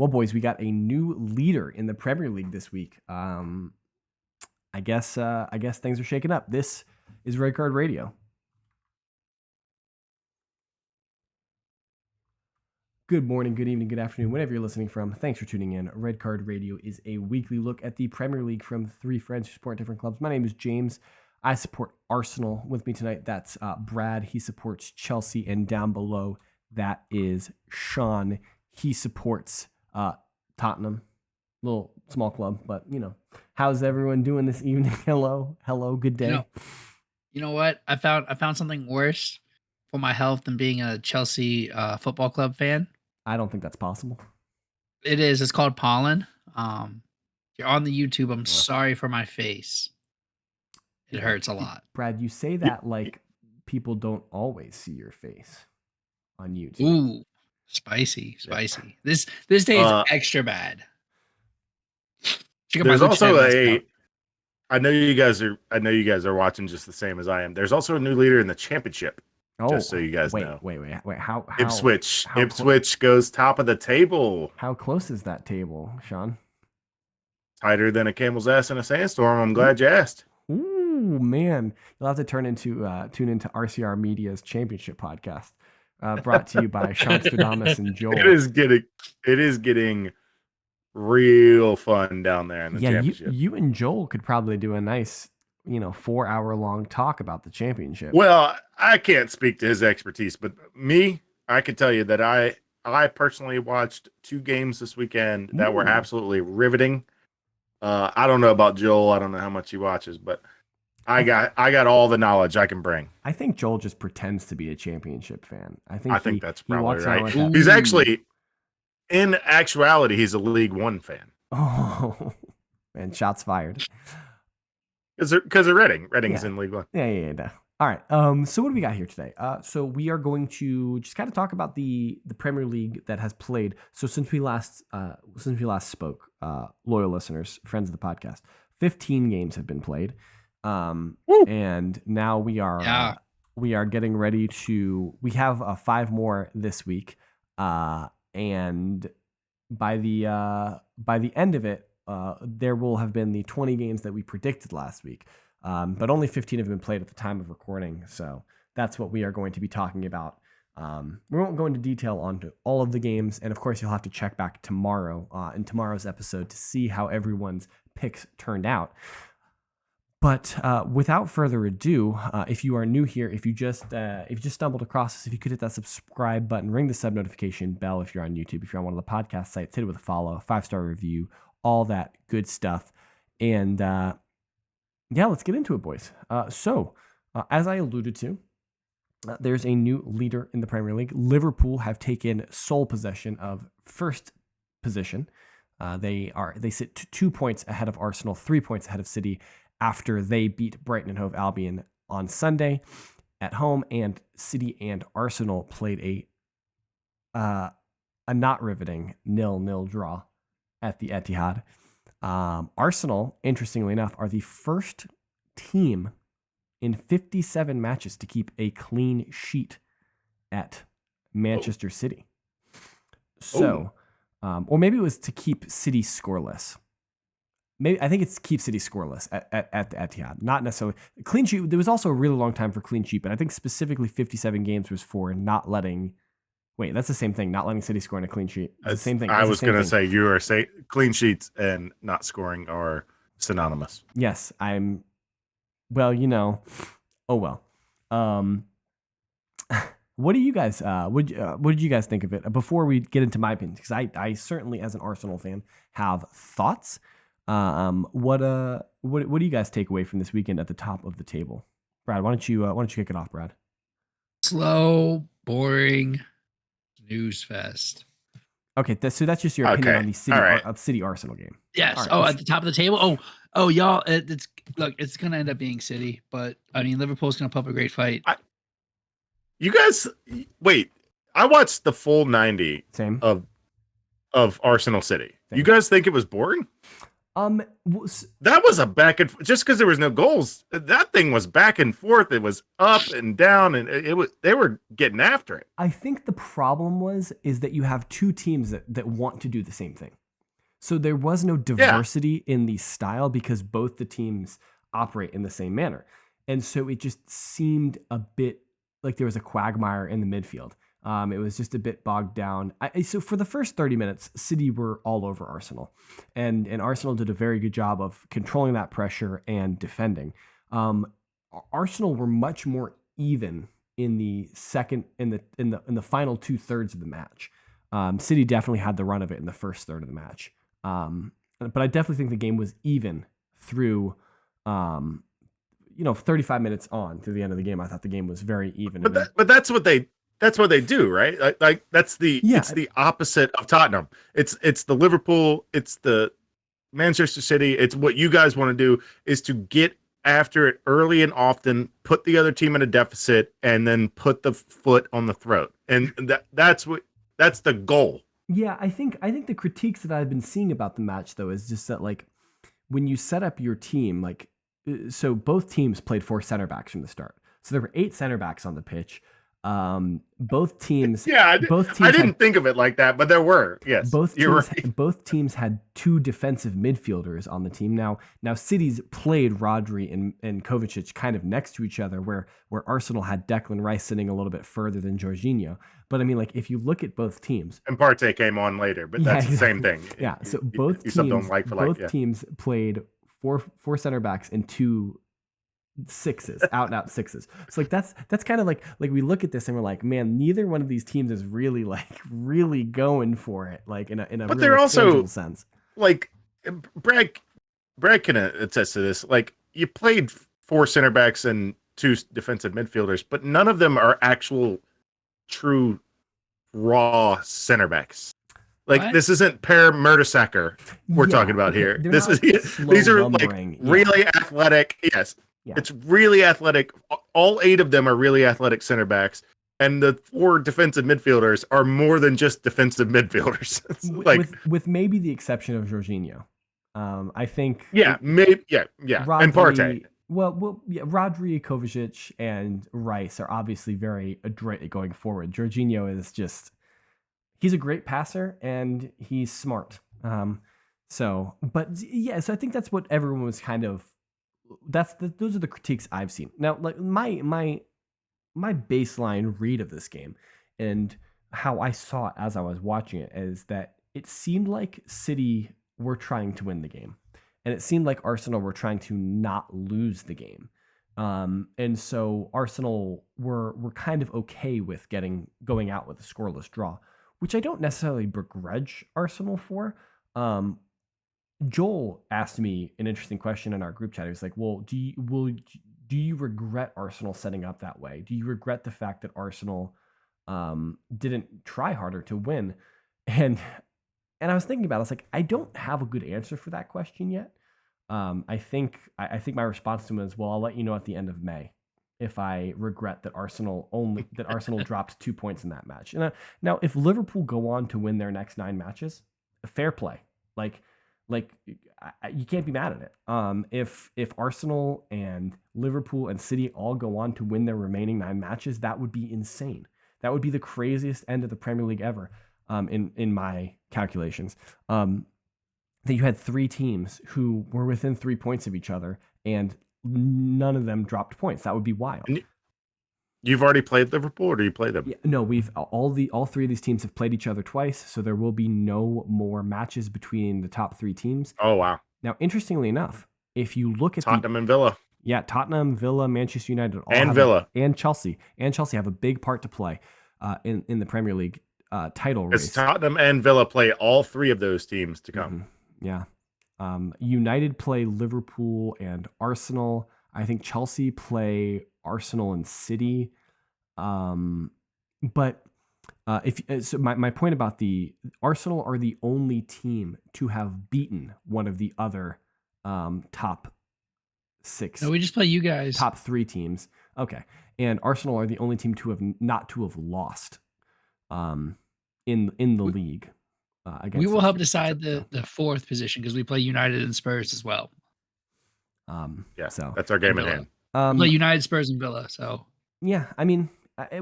Well, boys, we got a new leader in the Premier League this week. I guess things are shaking up. This is Red Card Radio. Good morning, good evening, good afternoon, whenever you're listening from. Thanks for tuning in. Red Card Radio is a weekly look at the Premier League from three friends who support different clubs. My name is James. I support Arsenal. With me tonight, that's Brad. He supports Chelsea. And down below, that is Sean. He supports Tottenham. Little small club, but how's everyone doing this evening? Hello, good day. You know what? I found something worse for my health than being a Chelsea football club fan. I don't think that's possible. It is. It's called pollen. If you're on the YouTube, I'm sorry for my face. It hurts a lot. Brad, you say that like people don't always see your face on YouTube. Ooh, spicy. This day is extra bad. There's also I know you guys are watching just the same as I am. There's also a new leader in the championship. Just so you guys know. Wait. How Ipswich goes top of the table. How close is that table, Sean? Tighter than a camel's ass in a sandstorm. I'm glad you asked. Ooh, man. You'll have to tune into RCR Media's championship podcast. Brought to you by Sean Stradamus and Joel. It is getting real fun down there in the championship. You and Joel could probably do a nice 4-hour-long talk about the championship. Well, I can't speak to his expertise, but I can tell you that I personally watched 2 games this weekend that were absolutely riveting. I don't know about Joel. I don't know how much he watches, but I got all the knowledge I can bring. I think Joel just pretends to be a championship fan. I think that's probably right. He's actually, in actuality, he's a League One fan. Oh, man, shots fired. Because of Reading. Reading's in League One. Yeah. All right. So what do we got here today? So we are going to just kind of talk about the Premier League that has played. So since we last spoke, loyal listeners, friends of the podcast, 15 games have been played. And now we are getting ready to. We have 5 more this week. And by the end of it, there will have been the 20 games that we predicted last week, but only 15 have been played at the time of recording. So that's what we are going to be talking about. We won't go into detail onto all of the games, and of course, you'll have to check back tomorrow in tomorrow's episode to see how everyone's picks turned out. But without further ado, if you are new here, if you just stumbled across us, if you could hit that subscribe button, ring the sub notification bell if you're on YouTube, if you're on one of the podcast sites, hit it with a follow, 5-star review, all that good stuff. And let's get into it, boys. So as I alluded to, there's a new leader in the Premier League. Liverpool have taken sole possession of first position. They sit 2 points ahead of Arsenal, 3 points ahead of City, after they beat Brighton and Hove Albion on Sunday at home, and City and Arsenal played a not riveting 0-0 draw at the Etihad. Arsenal, interestingly enough, are the first team in 57 matches to keep a clean sheet at Manchester City. So, or maybe it was to keep City scoreless. I think it's keep City scoreless at the Etihad. Not necessarily clean sheet. There was also a really long time for clean sheet, but I think specifically 57 games was for not letting. Wait, that's the same thing. Not letting City score in a clean sheet. It's the same thing. I was going to say you are clean sheets and not scoring are synonymous. Yes, I'm. Well, oh well. What do you guys? What did you guys think of it? Before we get into my opinion, because I certainly, as an Arsenal fan, have thoughts. What do you guys take away from this weekend at the top of the table? Brad, why don't you kick it off, Brad? Slow, boring news fest. Okay, so that's just your opinion on the City Arsenal game. Yes. Right. At the top of the table. Oh, y'all. It's gonna end up being City, but I mean Liverpool's gonna put up a great fight. You guys, wait. I watched the full 90 of Arsenal City. You guys think it was boring? That was a back and just because there was no goals. That thing was back and forth. It was up and down, and it was they were getting after it. I think the problem is that you have two teams that want to do the same thing. So there was no diversity in the style because both the teams operate in the same manner. And so it just seemed a bit like there was a quagmire in the midfield. It was just a bit bogged down. So for the first 30 minutes, City were all over Arsenal. And Arsenal did a very good job of controlling that pressure and defending. Arsenal were much more even in the second in the final 2/3 of the match. City definitely had the run of it in the first third of the match. But I definitely think the game was even through 35 minutes on to the end of the game. I thought the game was very even. But that's what they do, right? Like it's the opposite of Tottenham. It's the Liverpool, it's the Manchester City. It's what you guys want to do is to get after it early and often, put the other team in a deficit, and then put the foot on the throat. And that's the goal. Yeah, I think the critiques that I've been seeing about the match though is just that like when you set up your team, like so both teams played 4 center backs from the start. So there were 8 center backs on the pitch. Both teams. Yeah, I didn't think of it like that, but there were. Yes, both teams had 2 defensive midfielders on the team. Now City's played Rodri and Kovacic kind of next to each other, where Arsenal had Declan Rice sitting a little bit further than Jorginho. But I mean, like if you look at both teams, and Partey came on later, but that's the same thing. Yeah, so both teams played four center backs and 2 sixes, out and out sixes. So like that's kind of like we look at this and we're like, man, neither one of these teams is really going for it, like in a but really they're also sense. Like Brad can attest to this. Like you played 4 center backs and 2 defensive midfielders, but none of them are actual true raw center backs. Like this isn't Per Mertesacker we're talking about here. These are like really athletic. Yes. Yeah. It's really athletic. All 8 of them are really athletic center backs, and the 4 defensive midfielders are more than just defensive midfielders. with maybe the exception of Jorginho. I think. Yeah, maybe. Yeah. Rodri, and Partey. Well, yeah. Rodri, Kovacic, and Rice are obviously very adroit at going forward. Jorginho is he's a great passer and he's smart. So I think that's what everyone was kind of. Those are the critiques I've seen. Now, like my baseline read of this game and how I saw it as I was watching it is that it seemed like City were trying to win the game, and it seemed like Arsenal were trying to not lose the game. And so Arsenal were kind of okay with going out with a scoreless draw, which I don't necessarily begrudge Arsenal for. Joel asked me an interesting question in our group chat. He was like, well, do you regret Arsenal setting up that way? Do you regret the fact that Arsenal didn't try harder to win? And I was thinking about it. I was like, I don't have a good answer for that question yet. I think my response to him is, well, I'll let you know at the end of May if I regret that Arsenal dropped 2 points in that match. Now, if Liverpool go on to win their next 9 matches, fair play. Like you can't be mad at it. If Arsenal and Liverpool and City all go on to win their remaining 9 matches, that would be insane. That would be the craziest end of the Premier League ever, in my calculations. That you had 3 teams who were within 3 points of each other, and none of them dropped points. That would be wild. You've already played Liverpool, or do you play them? Yeah, no, we've all 3 of these teams have played each other twice, so there will be no more matches between the top 3 teams. Oh wow! Now, interestingly enough, if you look at Tottenham and Villa, Tottenham, Villa, Manchester United, and Chelsea have a big part to play in the Premier League title race. As Tottenham and Villa play all 3 of those teams to come. Mm-hmm. Yeah, United play Liverpool and Arsenal. I think Chelsea play Arsenal and City. But my point about the Arsenal are the only team to have beaten one of the other top 6. No, we just play you guys. Top 3 teams. Okay. And Arsenal are the only team to have lost in the league. against. We will this help year. decide So, the fourth position because we play United and Spurs as well. so that's our game and in Villa. hand. We play United, Spurs, and Villa. So yeah, I mean,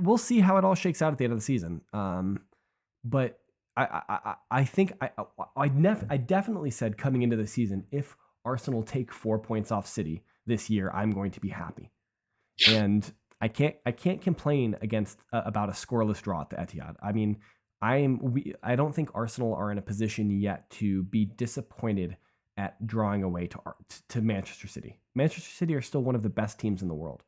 we'll see how it all shakes out at the end of the season. But I think I definitely said coming into the season, if Arsenal take 4 points off City this year, I'm going to be happy. And I can't complain about a scoreless draw at the Etihad. I mean, I don't think Arsenal are in a position yet to be disappointed at drawing away to Manchester City. Manchester City are still one of the best teams in the world.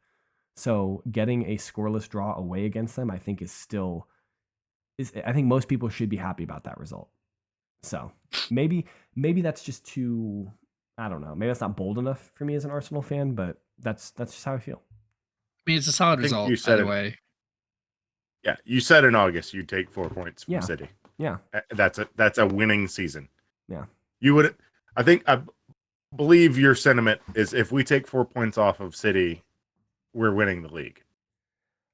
So getting a scoreless draw away against them, I think I think most people should be happy about that result. So maybe that's just too, I don't know. Maybe that's not bold enough for me as an Arsenal fan, but that's just how I feel. I mean, it's a solid I think result you said either it. way. Yeah, you said in August you'd take 4 points from Yeah. City. Yeah. That's a winning season. Yeah. You would. I believe your sentiment is if we take 4 points off of City, we're winning the league.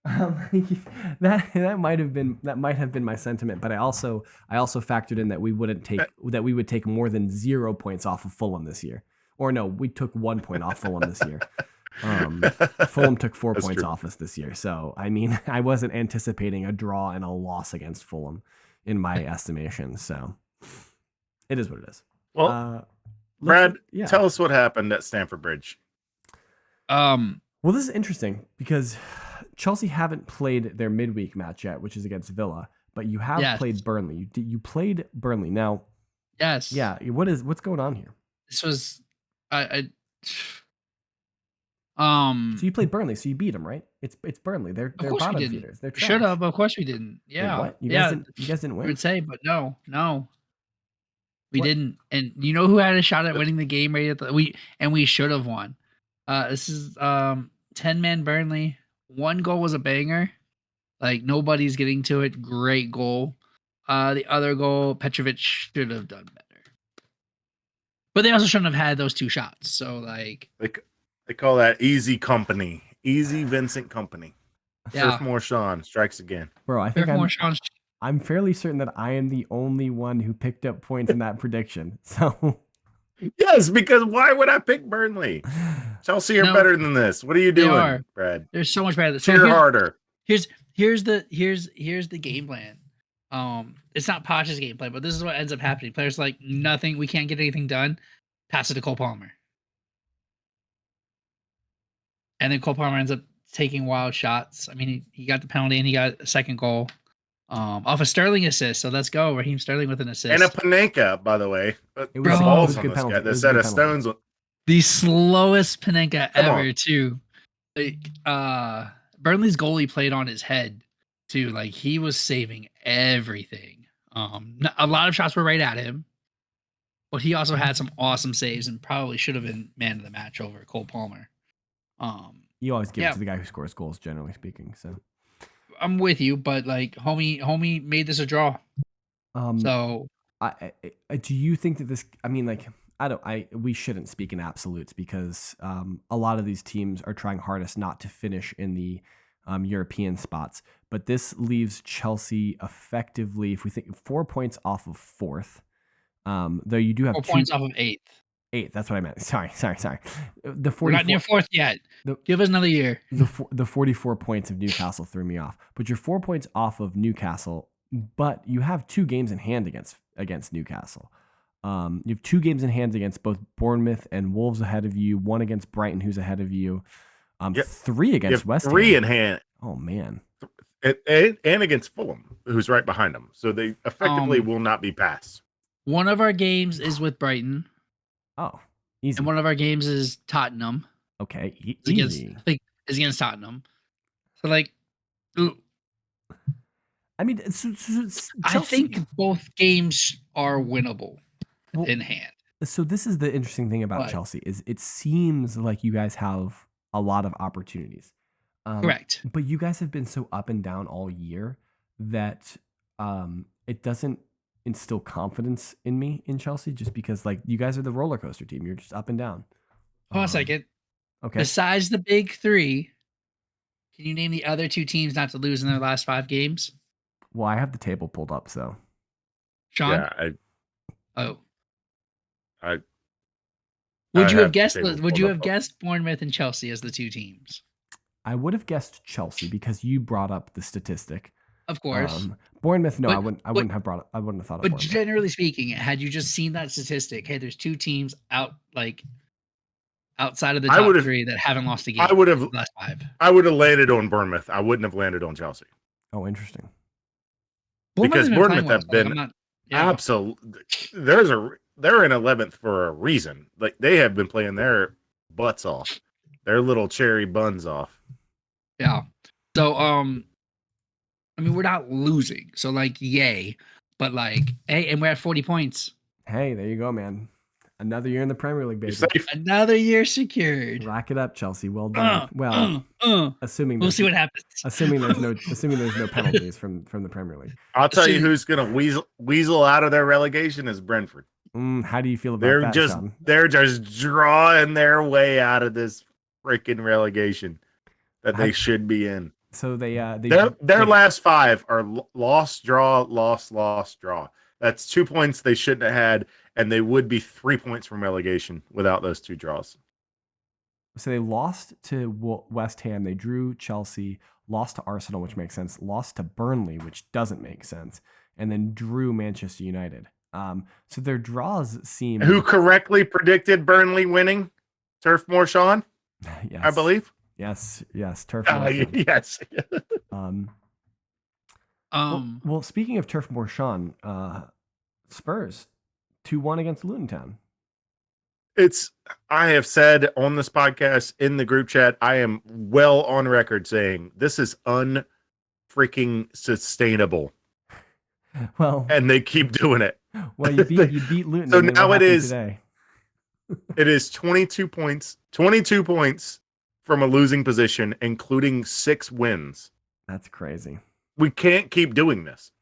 That might have been my sentiment, but I also factored in that we would take more than 0 points off of Fulham this year. Or no, we took 1 point off Fulham this year. Fulham took 4 points off us this year. So, I mean, I wasn't anticipating a draw and a loss against Fulham in my estimation. So, it is what it is. Well, Brad, tell us what happened at Stamford Bridge. Well, this is interesting because Chelsea haven't played their midweek match yet, which is against Villa, but you have played Burnley. You played Burnley. Now, yes. Yeah, what's going on here? This was So you played Burnley, so you beat them, right? It's Burnley. They're bottom feeders. They're trash. Should have, of course we didn't. Yeah. Wait, what? You guys didn't win? I would say, but no. We didn't. And you know who had a shot at winning the game right at we should have won. This is 10-man Burnley. 1 goal was a banger. Like nobody's getting to it. Great goal. The other goal, Petrovic should have done better. But they also shouldn't have had those 2 shots. So like they call that easy company. Easy Vincent company. Yeah. Surf Sean strikes again. Bro, I think I'm fairly certain that I am the only one who picked up points in that prediction. So yes, because why would I pick Burnley? Chelsea are better than this. What are you doing, Brad? They're so much better. Cheer harder. Here's the game plan. It's not Posh's game plan, but this is what ends up happening. Players are like nothing. We can't get anything done. Pass it to Cole Palmer, and then Cole Palmer ends up taking wild shots. I mean, he got the penalty and he got a second goal off a Sterling assist. So let's go, Raheem Sterling with an assist and a Panenka, by the way. It was a good penalty. The set of stones. The slowest Panenka ever, too. Like, Burnley's goalie played on his head too. Like he was saving everything. A lot of shots were right at him, but he also had some awesome saves and probably should have been man of the match over Cole Palmer. You always give it to the guy who scores goals, generally speaking. So I'm with you, but like homie made this a draw. So do you think that this? I mean, like we shouldn't speak in absolutes because a lot of these teams are trying hardest not to finish in the European spots. But this leaves Chelsea effectively, if we think 4 points off of 4th, though you do have 4 points off of 8th. 8th, that's what I meant. Sorry. We're not near 4th yet. Give us another year. The 44 points of Newcastle threw me off. But you're 4 points off of Newcastle, but you have 2 games in hand against Newcastle. You have 2 games in hand against both Bournemouth and Wolves ahead of you, 1 against Brighton, who's ahead of you, 3 against West Ham. 3 in hand. Oh, man. And against Fulham, who's right behind them. So they effectively will not be passed. One of our games is with Brighton. Oh, easy. And one of our games is Tottenham. Okay, easy. Is against Tottenham. So, like, ooh. I mean, I think both games are winnable in hand. So this is the interesting thing about Chelsea is it seems like you guys have a lot of opportunities. Correct. But you guys have been so up and down all year that it doesn't instill confidence in me in Chelsea just because like you guys are the roller coaster team. You're just up and down. Hold on a second. Okay. Besides the big 3, can you name the other 2 teams not to lose in their last 5 games? Well, I have the table pulled up, so. Sean? Yeah, Oh. I Would you have have the guessed table would pulled you up. have guessed Bournemouth and Chelsea as the two teams? I would have guessed Chelsea because you brought up the statistic. Of course. Bournemouth, no, But- I wouldn't. I but- wouldn't have brought it. I wouldn't have thought of But Bournemouth. generally speaking, had you just seen that statistic, hey, there's two teams outside of the I top would've- three that haven't lost a game. I would have in the last 5. I would have landed on Bournemouth. I wouldn't have landed on Chelsea. Oh, interesting. Because has been Bournemouth playing have so, been I'm not, yeah. absolutely. They're in 11th for a reason. Like they have been playing their butts off, their little cherry buns off. Yeah. So, I mean, we're not losing. So, like, yay. But, like, hey, and we're at 40 points. Hey, there you go, man. Another year in the Premier League, You're baby. safe. Another year secured. Rack it up, Chelsea. Well done. Assuming We'll there's, see what happens. assuming there's no penalties from the Premier League. I'll tell you Assuming- who's going to weasel out of their relegation is Brentford. How do you feel about that, Sean? They're just drawing their way out of this freaking relegation that they should be in. So their last 5 are loss, draw, loss, draw. That's 2 points they shouldn't have had, and they would be 3 points from relegation without those 2 draws. So they lost to West Ham, they drew Chelsea, lost to Arsenal, which makes sense, lost to Burnley, which doesn't make sense, and then drew Manchester United. So their draws seem... Who correctly predicted Burnley winning? Turf Moor Sean, yes, I believe. Yes, Turf Uh, Moor. yes. Well, speaking of Turf Moor, Sean, Spurs 2-1 against Luton Town. I have said on this podcast, in the group chat, I am well on record saying this is unfreaking sustainable. Well, and they keep doing it. Well, you beat Luton. So and then now what it happened is today? It is 22 points. 22 points from a losing position, including 6 wins. That's crazy. We can't keep doing this.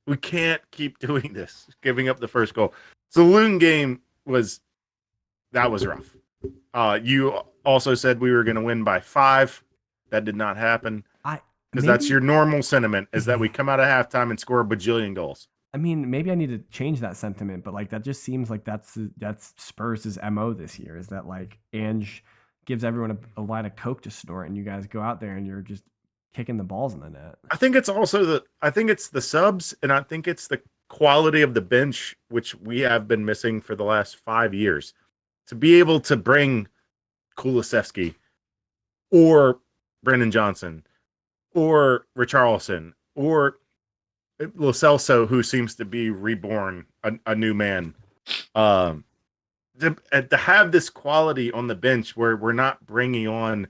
We can't keep doing this. Giving up the first goal. So the Luton game was rough. You also said we were going to win by 5. That did not happen. Because that's your normal sentiment, is that we come out of halftime and score a bajillion goals. I mean, maybe I need to change that sentiment, but like that just seems like that's Spurs' MO this year, is that like Ange gives everyone a line of Coke to snort, and you guys go out there and you're just kicking the balls in the net. I think it's also the subs, and I think it's the quality of the bench, which we have been missing for the last 5 years. To be able to bring Kulusevski or Brendan Johnson or Richarlison or Lo Celso, who seems to be reborn, a new man, to have this quality on the bench where we're not bringing on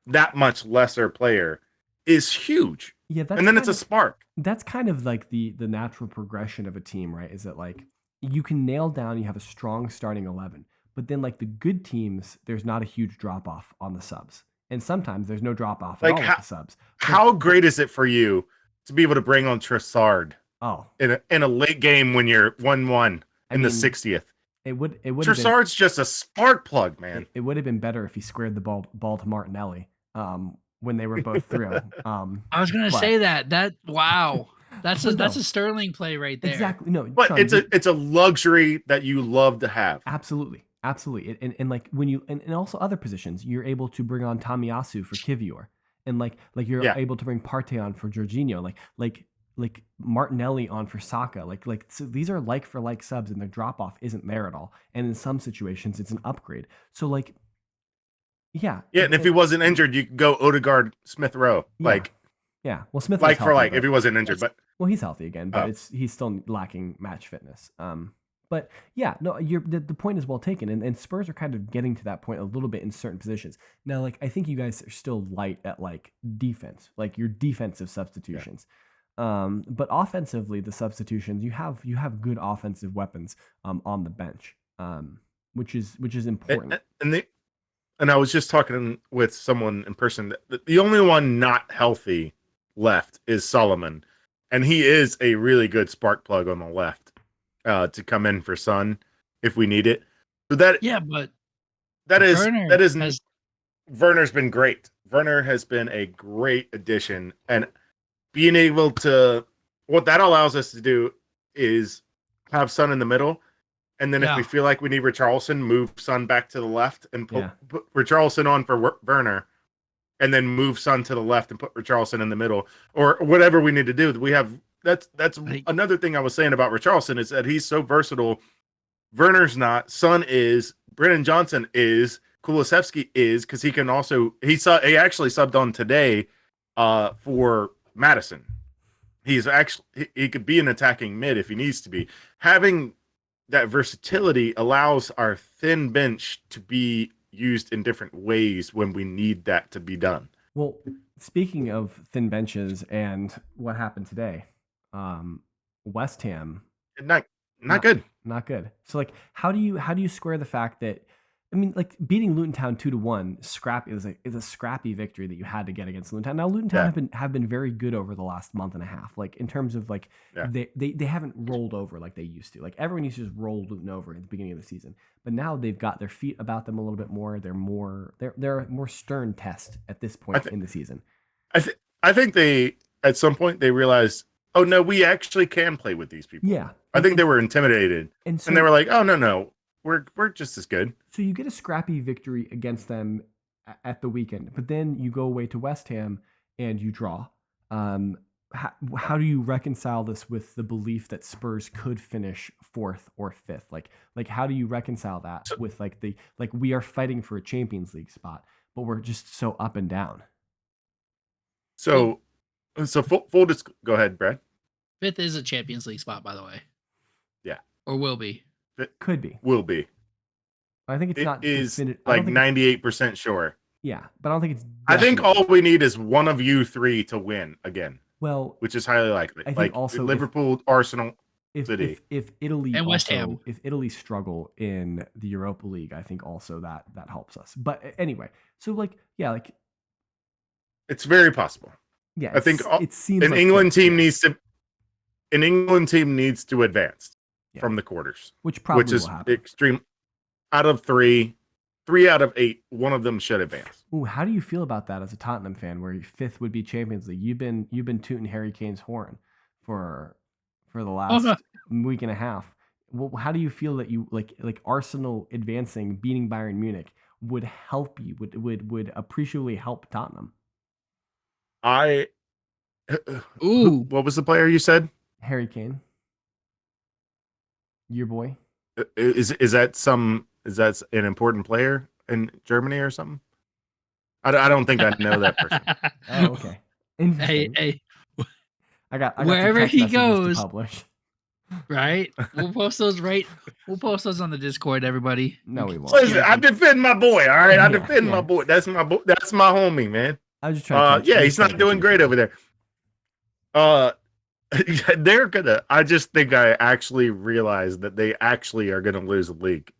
that much lesser player is huge. Yeah, and then it's a spark. That's kind of like the natural progression of a team, right? Is that like you can nail down, you have a strong starting 11, but then like the good teams, there's not a huge drop off on the subs, and sometimes there's no drop off at all with the subs. How great is it for you to be able to bring on Trossard? Oh, in a late game when you're 1-1 in the 60th. It would Trossard's just a spark plug, man. It would have been better if he squared the ball to Martinelli when they were both through. I was gonna say that. Wow. That's a Sterling play right there. Exactly. No, but Sean, it's a luxury that you love to have. Absolutely. And like when you and also other positions, you're able to bring on Tomiyasu for Kivior. And like you're able to bring Partey on for Jorginho. Like Martinelli on for Saka. So these are like for like subs, and their drop off isn't there at all. And in some situations it's an upgrade. So like yeah. Yeah, and if he wasn't injured, you could go Odegaard, Smith Rowe. Yeah. Well, Smith like for like if he wasn't injured, but he's healthy again, but he's still lacking match fitness. But yeah, no, the point is well taken, and Spurs are kind of getting to that point a little bit in certain positions. Now, like I think you guys are still light at like defense, like your defensive substitutions. But offensively, the substitutions you have good offensive weapons on the bench, which is important. And I was just talking with someone in person that the only one not healthy left is Solomon, and he is a really good spark plug on the left to come in for Son if we need it. So Werner's been great. Werner has been a great addition, and being able to what that allows us to do is have Son in the middle. And then if we feel like we need Richarlison, move Son back to the left and put Richarlison on for Werner, and then move Son to the left and put Richarlison in the middle, or whatever we need to do. We have that's another thing I was saying about Richarlison is that he's so versatile. Werner's not, Son is, Brennan Johnson is, Kulusevski is, because he can also he actually subbed on today for Madison. He's actually he could be an attacking mid if he needs to be. Having that versatility allows our thin bench to be used in different ways when we need that to be done. Well, speaking of thin benches and what happened today, West Ham not good. Not good. So like how do you square the fact that, I mean, like beating Luton Town 2-1 is a scrappy victory that you had to get against Luton Town. Now Luton Town have been very good over the last month and a half. Like in terms of like they haven't rolled over like they used to. Like everyone used to just roll Luton over at the beginning of the season. But now they've got their feet about them a little bit more. They're a more stern test at this point in the season. I think they at some point they realized, oh no, we actually can play with these people. Yeah. I think they were intimidated. And they were like, oh no. We're just as good. So you get a scrappy victory against them at the weekend, but then you go away to West Ham and you draw. How do you reconcile this with the belief that Spurs could finish 4th or 5th? Like how do you reconcile that with we are fighting for a Champions League spot, but we're just so up and down? So go ahead, Brad. 5th is a Champions League spot, by the way. Yeah, or will be. Could be. Will be. I think it's not is like 98% sure. Yeah, but I don't think it's I think all we need is one of you three to win again. Well, which is highly likely. I think also Liverpool, Arsenal, City. If Italy and West Ham. If Italy struggle in the Europa League, I think also that helps us. But anyway, so it's very possible. Yeah, I think it seems an England team needs to advance from the quarters, which is will happen. Extreme. Out of 3 out of 8, one of them should advance. Ooh, how do you feel about that as a Tottenham fan, where 5th would be Champions League? You've been tooting Harry Kane's horn for the last week and a half. Well, how do you feel that you like Arsenal advancing, beating Bayern Munich would help you? Would appreciably help Tottenham? What was the player you said? Harry Kane. Your boy. Is that an important player in Germany or something? I don't think I know that person. Oh, okay. Hey. I got wherever he goes. To publish. Right? We'll post those on the Discord, everybody. No, we won't. Listen, I defend my boy, all right? I defend my boy. That's my boy. That's my homie, man. I was just trying to he's not doing great over there. They're gonna. I just think I actually realized that they actually are gonna lose the league.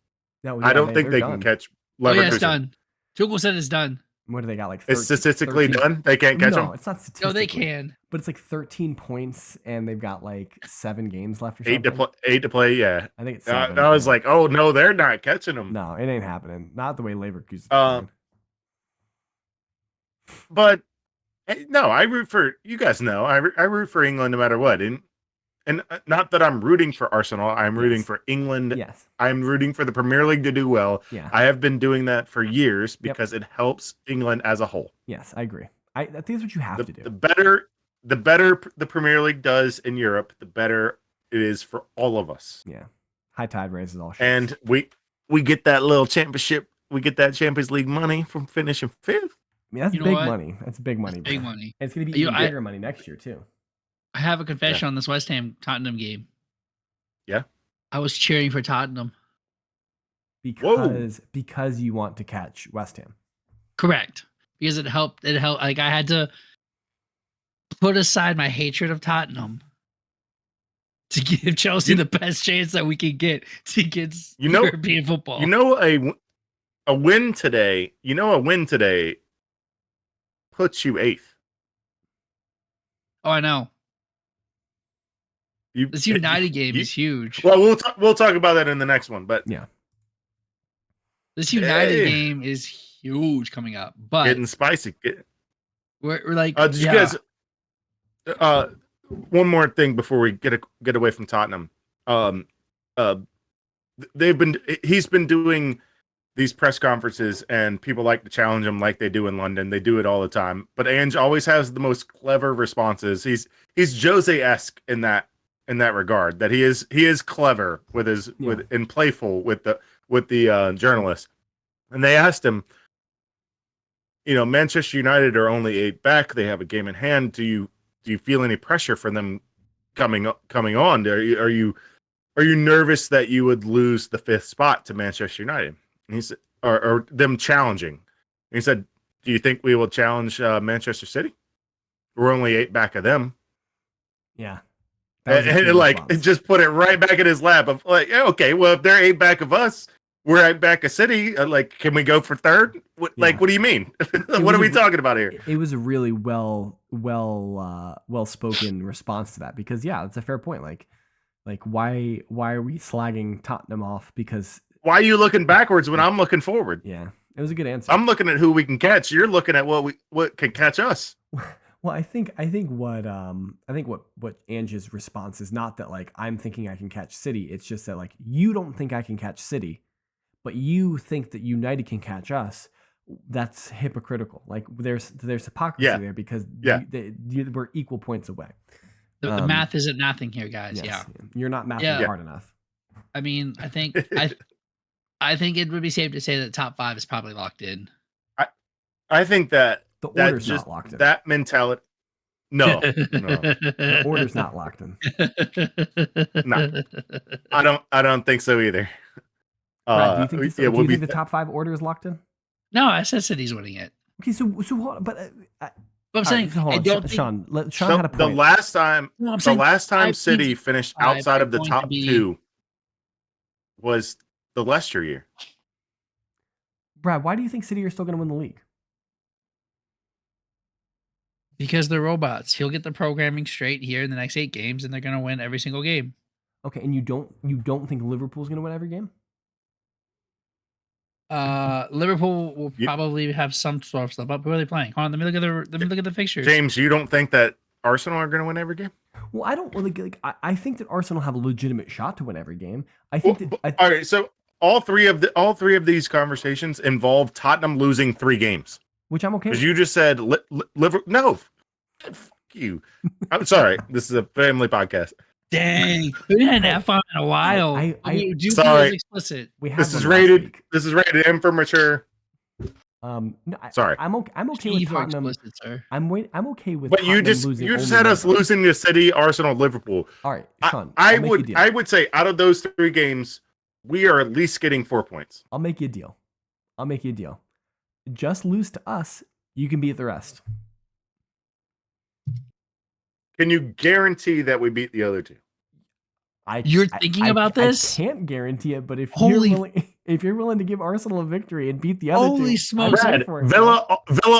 I don't think they can catch Leverkusen. Oh, yeah, it's done. Tuchel said it's done. What do they got? It's statistically 13? Done. They can't catch them. No, it's not statistically. No, they can. But it's 13 points, and they've got 7 games left or something. 8 to play. Yeah, I think it's 7. I was like, oh no, they're not catching them. No, it ain't happening. Not the way Leverkusen. But no, I root for you guys. Know I root for England no matter what, and not that I'm rooting for Arsenal. I'm rooting for England. Yes, I'm rooting for the Premier League to do well. Yeah, I have been doing that for years because it helps England as a whole. Yes, I agree. I think that's what you have to do. The better the Premier League does in Europe, the better it is for all of us. Yeah, high tide raises all ships. And we get that little championship. We get that Champions League money from finishing 5th. I mean, that's big money. That's big money. Big money. And it's going to be even bigger money next year, too. I have a confession on this West Ham Tottenham game. Yeah. I was cheering for Tottenham. Because you want to catch West Ham. Correct. Because it helped. Like, I had to put aside my hatred of Tottenham to give Chelsea the best chance that we could get to get European football. A win today puts you 8th. Oh, I know. This United game is huge. Well, we'll talk about that in the next one, but yeah, this United game is huge coming up. But getting spicy. We're like, did you guys? one more thing before we get away from Tottenham. Uh, he's been doing these press conferences, and people like to challenge him like they do in London. They do it all the time. But Ange always has the most clever responses. He's Jose-esque in that regard. That he is clever with his and playful with the journalists. And they asked him, Manchester United are only 8 back. They have a game in hand. Do you feel any pressure from them coming on? Are you nervous that you would lose the 5th spot to Manchester United? And he said, or them challenging. And he said, "Do you think we will challenge Manchester City? We're only 8 back of them." Yeah, and it just put it right back in his lap of like, yeah, okay, well, if they're 8 back of us, we're 8 back of City. Can we go for 3rd? What do you mean? What are we talking about here? It was a really well spoken response to that, because that's a fair point. Like why are we slagging Tottenham off? Because why are you looking backwards when I'm looking forward? Yeah, it was a good answer. I'm looking at who we can catch. You're looking at what can catch us. Well, I think what Ange's response is not that like I'm thinking I can catch City. It's just that like you don't think I can catch City, but you think that United can catch us. That's hypocritical. Like there's hypocrisy there, because we're equal points away. The math isn't nothing here, guys. Yes, you're not mathing hard enough. I mean, I think I think it would be safe to say that top 5 is probably locked in. I think that the order's not locked in. That mentality. No. The order's not locked in. No, I don't think so either. Brad, do you think the top 5 order is locked in? No, I said City's winning it. Okay, so but I'm saying, hold on, Sean had a point. The last time City finished outside of the top 2 was the Leicester year. Brad, why do you think City are still going to win the league? Because they're robots. He'll get the programming straight here in the next 8 games, and they're going to win every single game. Okay, and you don't think Liverpool's going to win every game? Liverpool will probably have some sort of stuff up. Who are they playing? Hold on, let me look at the fixtures. James, you don't think that Arsenal are going to win every game? Well, I don't really I think that Arsenal have a legitimate shot to win every game. I think all right, so all three of these conversations involve Tottenham losing 3 games, which I'm okay with. Because you just said Liverpool. No, fuck you. I'm sorry. This is a family podcast. Dang, we hadn't had fun in a while. Sorry. Explicit. This is rated M for mature. No, sorry. I'm okay with Tottenham. Explicit, sir. I'm okay with. But Tottenham you just had us losing to City, Arsenal, Liverpool. All right, Sean. I would say out of those 3 games, we are at least getting 4 points. I'll make you a deal. Just lose to us, you can beat the rest. Can you guarantee that we beat the other 2? You're thinking about this? I can't guarantee it, but if you're willing to give Arsenal a victory and beat the other 2, holy smokes! Villa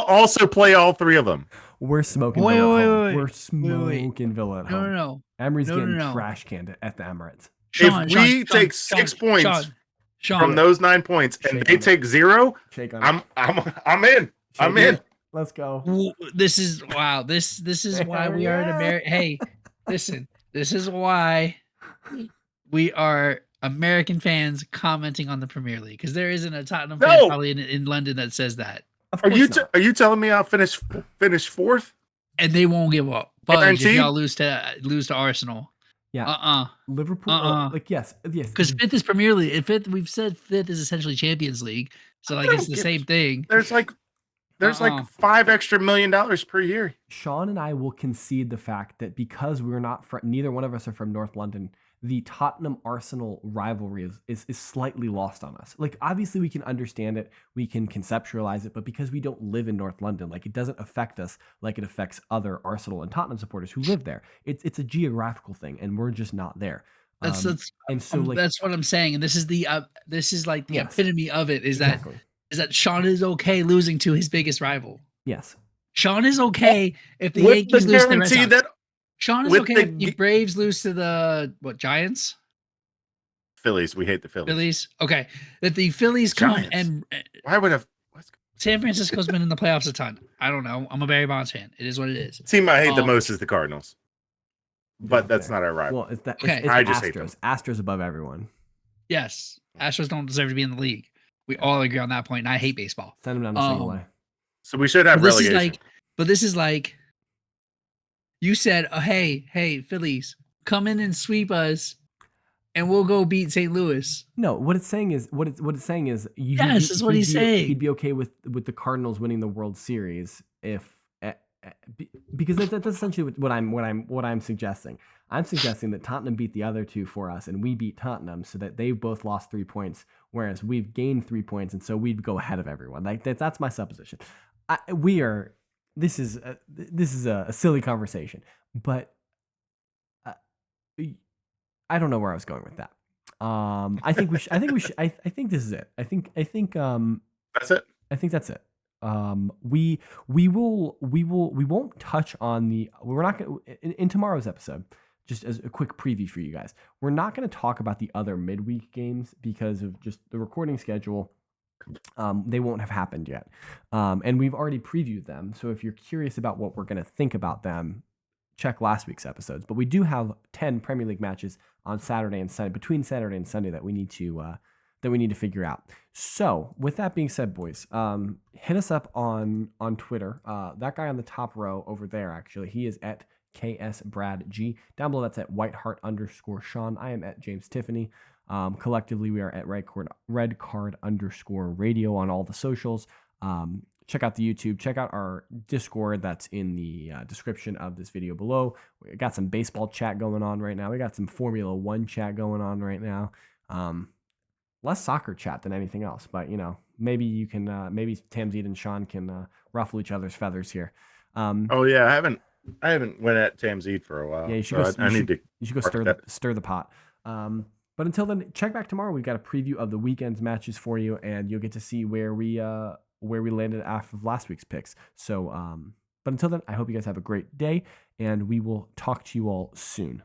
also play all 3 of them. We're smoking. We're smoking Villa at home. No. Emery's getting trash canned at the Emirates. If we take 6 points from those 9 points and they take 0, I'm in. I'm in. Let's go. This is wow. This is why we are in America. Hey, listen. This is why we are American fans commenting on the Premier League, because there isn't a Tottenham fan probably in London that says that. Are you telling me I'll finish 4th? And they won't give up. But if y'all lose to Arsenal. Yeah. Liverpool. Yes. Because 5th is Premier League. 5th, we've said 5th is essentially Champions League. So it's the same thing. There's like $5 extra million per year. Sean and I will concede the fact that because we're not neither one of us are from North London, the Tottenham Arsenal rivalry is slightly lost on us. Like, obviously we can understand it, we can conceptualize it, but because we don't live in North London, like, it doesn't affect us like it affects other Arsenal and Tottenham supporters who live there. It's a geographical thing, and we're just not there. That's what I'm saying, and this is the epitome of it. Is that Sean is okay losing to his biggest rival. Yes. Sean is okay if the Yankees lose to the Red Sox. Sean is okay if the Braves lose to the Giants? Phillies. We hate the Phillies. Okay. That the Phillies come and why would have San Francisco's been in the playoffs a ton. I don't know. I'm a Barry Bonds fan. It is what it is. The team I hate the most is the Cardinals. but that's not our rival. Well, it's that. Okay. It's I just hate them. Astros. Astros above everyone. Yes, Astros don't deserve to be in the league. We all agree on that point, and I hate baseball. Send them down to single A. So we should have But this is relegation. this is like you said, hey, Phillies, come in and sweep us, and we'll go beat St. Louis. No, what it's saying is Yes, is what he's saying. He'd be okay with the Cardinals winning the World Series if because that's essentially what I'm suggesting. I'm suggesting that Tottenham beat the other two for us, and we beat Tottenham, so that they both lost 3 points, whereas we've gained 3 points, and so we'd go ahead of everyone. Like that's my supposition. This is a silly conversation, but I don't know where I was going with that. I think this is it. I think That's it. I think that's it. We won't touch on we're not going to in tomorrow's episode. Just as a quick preview for you guys, we're not going to talk about the other midweek games because of just the recording schedule. They won't have happened yet, and we've already previewed them. So if you're curious about what we're going to think about them, check last week's episodes. But we do have 10 Premier League matches on Saturday and Sunday, between Saturday and Sunday, that we need to figure out. So with that being said, boys, hit us up on Twitter. That guy on the top row over there, actually, he is at KSBradG. Down below, that's at Whitehart_Sean. I am at James Tiffany. Collectively, we are at redcard_radio on all the socials. Check out the YouTube. Check out our Discord that's in the description of this video below. We got some baseball chat going on right now. We got some Formula One chat going on right now. Less soccer chat than anything else, but maybe you can, maybe Tamzid and Sean can ruffle each other's feathers here. Oh yeah, I haven't went at Tamzid for a while. Yeah, you should go stir the pot. But until then, check back tomorrow. We've got a preview of the weekend's matches for you, and you'll get to see where we landed after last week's picks. So, but until then, I hope you guys have a great day, and we will talk to you all soon.